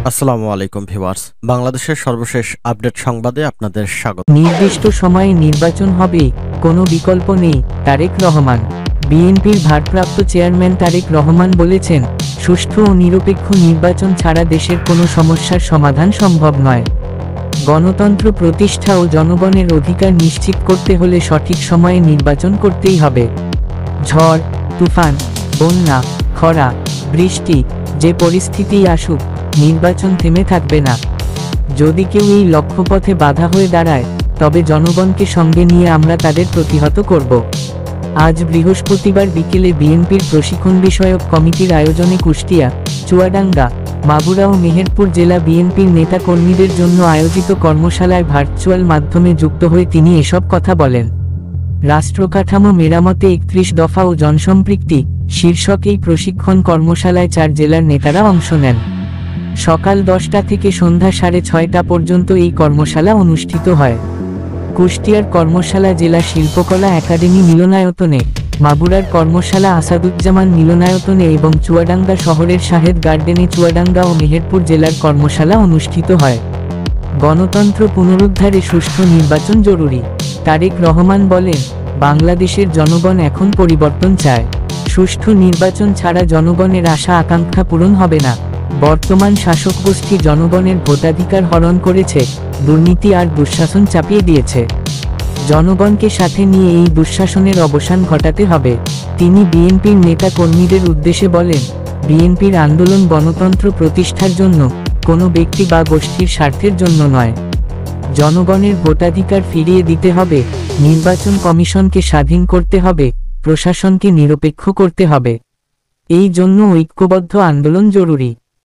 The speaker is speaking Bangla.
আসসালামু আলাইকুম ভিউয়ার্স, বাংলাদেশের সর্বশেষ আপডেট সংবাদে আপনাদের স্বাগত। নির্দিষ্ট সময়ে নির্বাচন হবে, কোনো বিকল্প নেই। তারেক রহমান। বিএনপির ভারপ্রাপ্ত চেয়ারম্যান তারেক রহমান বলেছেন, সুষ্ঠু ও নিরপেক্ষ নির্বাচন ছাড়া দেশের কোনো সমস্যার সমাধান সম্ভব নয়। গণতন্ত্র প্রতিষ্ঠা ও জনগণের অধিকার নিশ্চিত করতে হলে সঠিক সময়ে নির্বাচন করতেই হবে। ঝড়, তুফান, বন্যা, খরা, বৃষ্টি, যে পরিস্থিতিই আসুক, নির্বাচন থেমে থাকবে না। যদি কেউ এই লক্ষ্যপথে বাধা হয়ে দাঁড়ায়, তবে জনগণকে সঙ্গে নিয়ে আমরা তাদের প্রতিহত করব। আজ বৃহস্পতিবার বিকেলে বিএনপির প্রশিক্ষণ বিষয়ক কমিটির আয়োজনে কুষ্টিয়া, চুয়াডাঙ্গা, মাগুরা ও মেহেরপুর জেলা বিএনপির নেতা কর্মীদের জন্য আয়োজিত কর্মশালায় ভার্চুয়াল মাধ্যমে যুক্ত হয়ে তিনি এসব কথা বলেন। রাষ্ট্রকাঠামো মেরামতে ৩১ দফা ও জনসম্পৃক্তি শীর্ষক এই প্রশিক্ষণ কর্মশালায় ৪ জেলার নেতারা অংশ নেন। সকাল 10টা থেকে সন্ধ্যা 6:30 পর্যন্ত এই কর্মশালা অনুষ্ঠিত হয়। কুষ্টিয়ার কর্মশালা জেলা শিল্পকলা একাডেমি মিলনায়তনে, মাগুরার কর্মশালা আসাদুজ্জামান মিলনায়তনে এবং চুয়াডাঙ্গা শহরের শাহেদ গার্ডেনে চুয়াডাঙ্গা ও মেহেরপুর জেলার কর্মশালা অনুষ্ঠিত হয়। গণতন্ত্র পুনরুদ্ধারে সুষ্ঠু নির্বাচন জরুরি। তারেক রহমান বলেন, বাংলাদেশের জনগণ এখন পরিবর্তন চায়। সুষ্ঠু নির্বাচন ছাড়া জনগণের আশা আকাঙ্ক্ষা পূরণ হবে না। বর্তমান শাসকগোষ্ঠী জনগণের ভোটাধিকার হরণ করেছে, দুর্নীতি আর দুঃশাসন চাপিয়ে দিয়েছে। জনগণকে সাথে নিয়ে এই দুঃশাসনের অবসান ঘটাতে হবে। তিনি বিএনপির নেতা কর্মীদের উদ্দেশ্যে বলেন, বিএনপির আন্দোলন গণতন্ত্র প্রতিষ্ঠার জন্য, কোনো ব্যক্তি বা গোষ্ঠীর স্বার্থের জন্য নয়। জনগণের ভোটাধিকার ফিরিয়ে দিতে হবে, নির্বাচন কমিশনকে স্বাধীন করতে হবে, প্রশাসনকে নিরপেক্ষ করতে হবে। এই জন্য ঐক্যবদ্ধ আন্দোলন জরুরি।